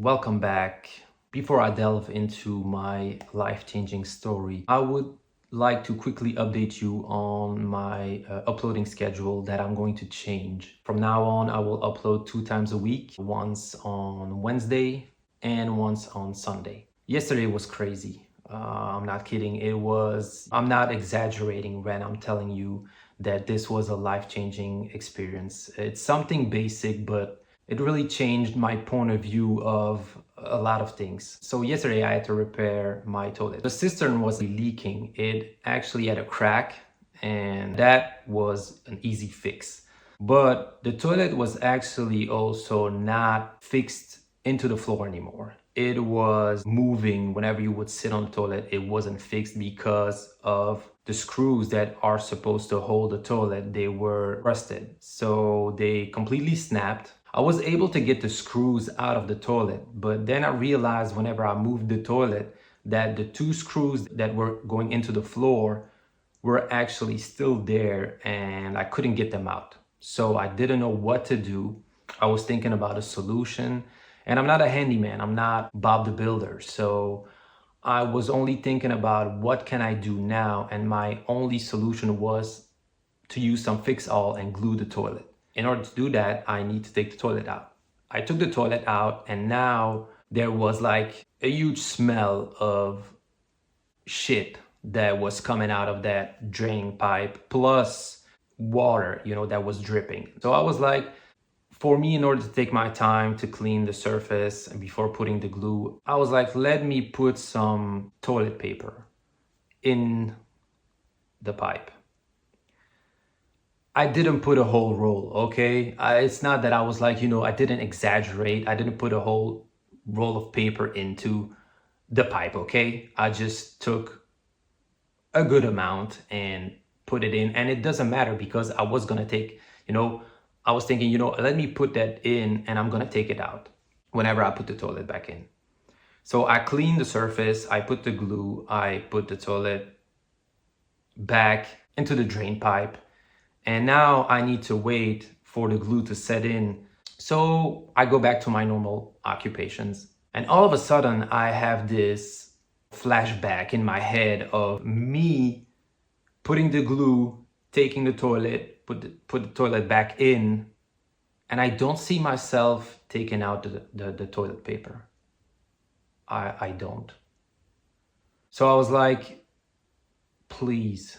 Welcome back. Before I delve into my life-changing story, I would like to quickly update you on my uploading schedule that I'm going to change. From now on, I will upload 2 times a week, once on Wednesday and once on Sunday. Yesterday was crazy. I'm not kidding. I'm not exaggerating when I'm telling you that this was a life-changing experience. It's something basic, but it really changed my point of view of a lot of things. So yesterday I had to repair my toilet. The cistern was leaking. It actually had a crack, and that was an easy fix. But the toilet was actually also not fixed into the floor anymore. It was moving whenever you would sit on the toilet. It wasn't fixed because of the screws that are supposed to hold the toilet. They were rusted, so they completely snapped. I was able to get the screws out of the toilet, but then I realized whenever I moved the toilet that the 2 screws that were going into the floor were actually still there and I couldn't get them out. So I didn't know what to do. I was thinking about a solution, and I'm not a handyman. I'm not Bob the Builder. So I was only thinking about what can I do now, and my only solution was to use some fix-all and glue the toilet. In order to do that, I need to take the toilet out. I took the toilet out, and now there was like a huge smell of shit that was coming out of that drain pipe, plus water, that was dripping. So I was like, for me, in order to take my time to clean the surface and before putting the glue, I was like, let me put some toilet paper in the pipe. I didn't put a whole roll, okay? It's not that I was like, I didn't exaggerate. I didn't put a whole roll of paper into the pipe, okay? I just took a good amount and put it in, and it doesn't matter because I was gonna take, I was thinking, let me put that in and I'm gonna take it out whenever I put the toilet back in. So I cleaned the surface, I put the glue, I put the toilet back into the drain pipe, and now I need to wait for the glue to set in. So I go back to my normal occupations, and all of a sudden I have this flashback in my head of me putting the glue, taking the toilet, put the toilet back in, and I don't see myself taking out the toilet paper. I don't. So I was like, please,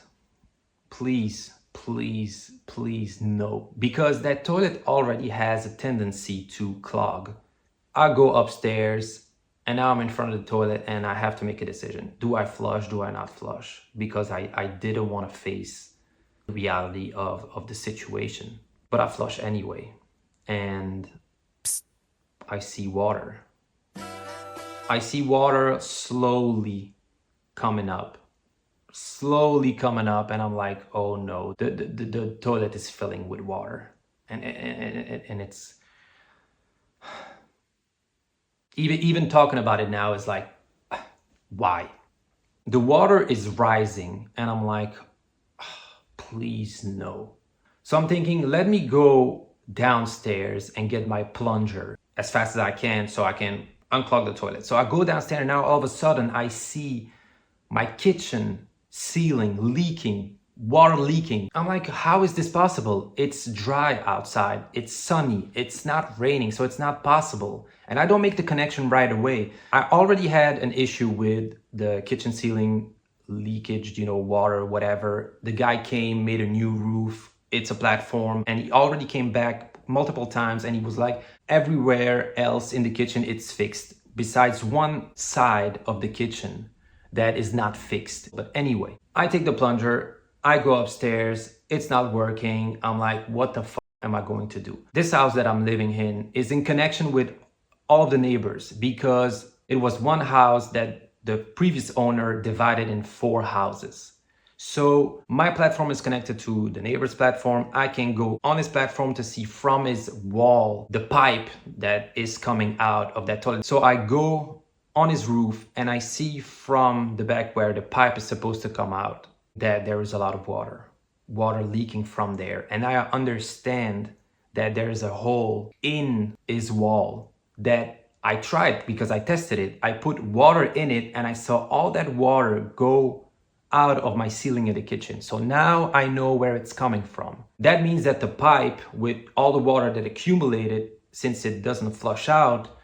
please, please, please, no. Because that toilet already has a tendency to clog. I go upstairs, and now I'm in front of the toilet and I have to make a decision. Do I flush? Do I not flush? Because I didn't want to face the reality of the situation. But I flush anyway. And I see water. I see water slowly coming up. And I'm like, oh no, the toilet is filling with water. And it's... Even talking about it now is like, why? The water is rising, and I'm like, please no. So I'm thinking, let me go downstairs and get my plunger as fast as I can so I can unclog the toilet. So I go downstairs, and now all of a sudden I see my kitchen ceiling leaking, water leaking. I'm like, how is this possible? It's dry outside, it's sunny, it's not raining, so it's not possible. And I don't make the connection right away. I already had an issue with the kitchen ceiling leakage, water, whatever. The guy came, made a new roof. It's a platform, and he already came back multiple times, and he was like, everywhere else in the kitchen, it's fixed, besides one side of the kitchen that is not fixed. But anyway, I take the plunger, I go upstairs, it's not working. I'm like, what the fuck am I going to do? This house that I'm living in is in connection with all of the neighbors because it was one house that the previous owner divided in 4 houses. So my platform is connected to the neighbor's platform. I can go on his platform to see from his wall the pipe that is coming out of that toilet. So I go on his roof and I see from the back where the pipe is supposed to come out that there is a lot of water leaking from there. And I understand that there is a hole in his wall that I tried because I tested it. I put water in it and I saw all that water go out of my ceiling in the kitchen. So now I know where it's coming from. That means that the pipe with all the water that accumulated, since it doesn't flush out,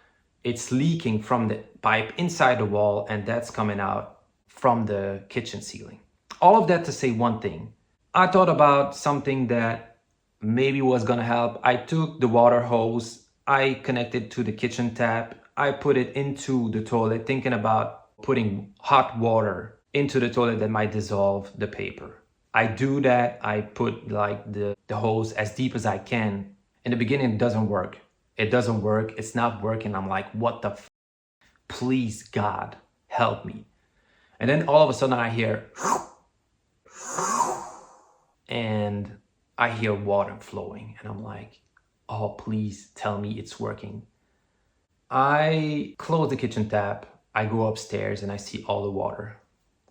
it's leaking from the pipe inside the wall, and that's coming out from the kitchen ceiling. All of that to say one thing. I thought about something that maybe was gonna help. I took the water hose, I connected to the kitchen tap, I put it into the toilet, thinking about putting hot water into the toilet that might dissolve the paper. I do that, I put like the hose as deep as I can. In the beginning, it doesn't work. It doesn't work, it's not working. I'm like, what the please God, help me. And then all of a sudden I hear, and I hear water flowing, and I'm like, oh, please tell me it's working. I close the kitchen tap, I go upstairs, and I see all the water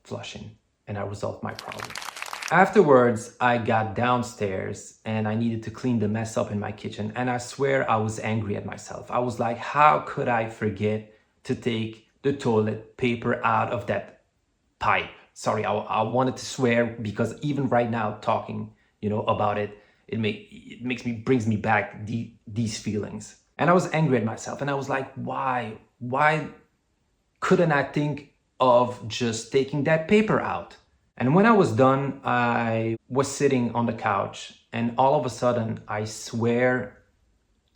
flushing, and I resolved my problem. Afterwards, I got downstairs and I needed to clean the mess up in my kitchen, and I swear I was angry at myself. I was like, how could I forget to take the toilet paper out of that pipe? Sorry, I wanted to swear because even right now talking, about it, brings me back these feelings. And I was angry at myself, and I was like, why couldn't I think of just taking that paper out? And when I was done, I was sitting on the couch, and all of a sudden, I swear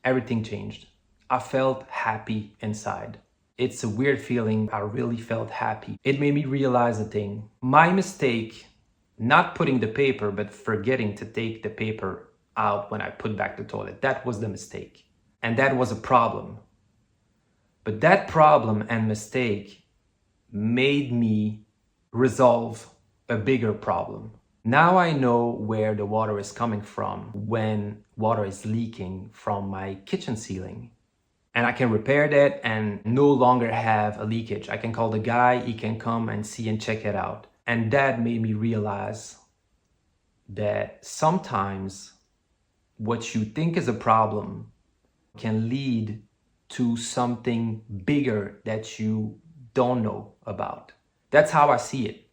everything changed. I felt happy inside. It's a weird feeling. I really felt happy. It made me realize a thing. My mistake, not putting the paper, but forgetting to take the paper out when I put back the toilet. That was the mistake. And that was a problem. But that problem and mistake made me resolve a bigger problem. Now I know where the water is coming from when water is leaking from my kitchen ceiling. And I can repair that and no longer have a leakage. I can call the guy, he can come and see and check it out. And that made me realize that sometimes what you think is a problem can lead to something bigger that you don't know about. That's how I see it.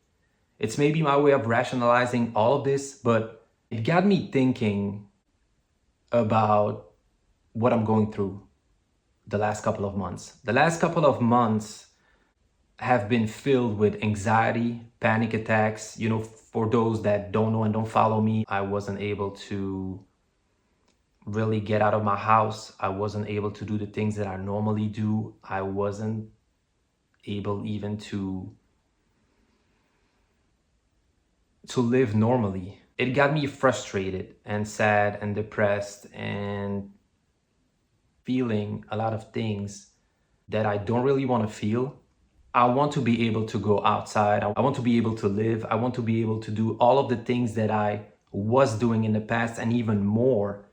It's maybe my way of rationalizing all of this, but it got me thinking about what I'm going through the last couple of months. The last couple of months have been filled with anxiety, panic attacks. For those that don't know and don't follow me, I wasn't able to really get out of my house. I wasn't able to do the things that I normally do. I wasn't able even to live normally. It got me frustrated and sad and depressed and feeling a lot of things that I don't really want to feel. I want to be able to go outside. I want to be able to live. I want to be able to do all of the things that I was doing in the past and even more,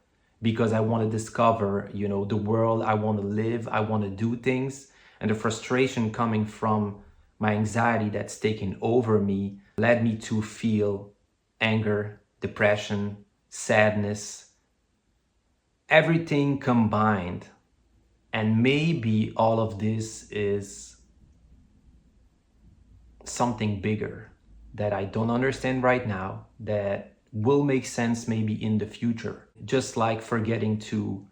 because I want to discover, the world. I want to live. I want to do things. And the frustration coming from my anxiety that's taken over me led me to feel anger, depression, sadness, everything combined. And maybe all of this is something bigger that I don't understand right now, that will make sense maybe in the future. Just like forgetting to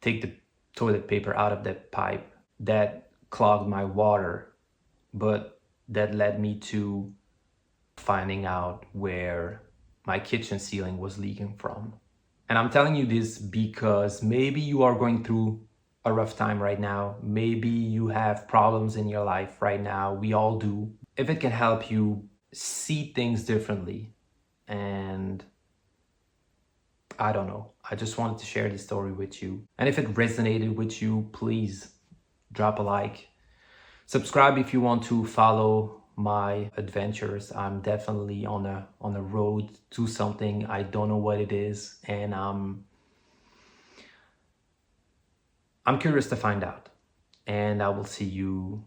take the toilet paper out of that pipe that clogged my water, but that led me to finding out where my kitchen ceiling was leaking from. And I'm telling you this because maybe you are going through a rough time right now. Maybe you have problems in your life right now. We all do. If it can help you see things differently, and I don't know, I just wanted to share this story with you. And if it resonated with you, please drop a like. Subscribe if you want to follow my adventures. I'm definitely on a road to something. I don't know what it is, and I'm curious to find out. And I will see you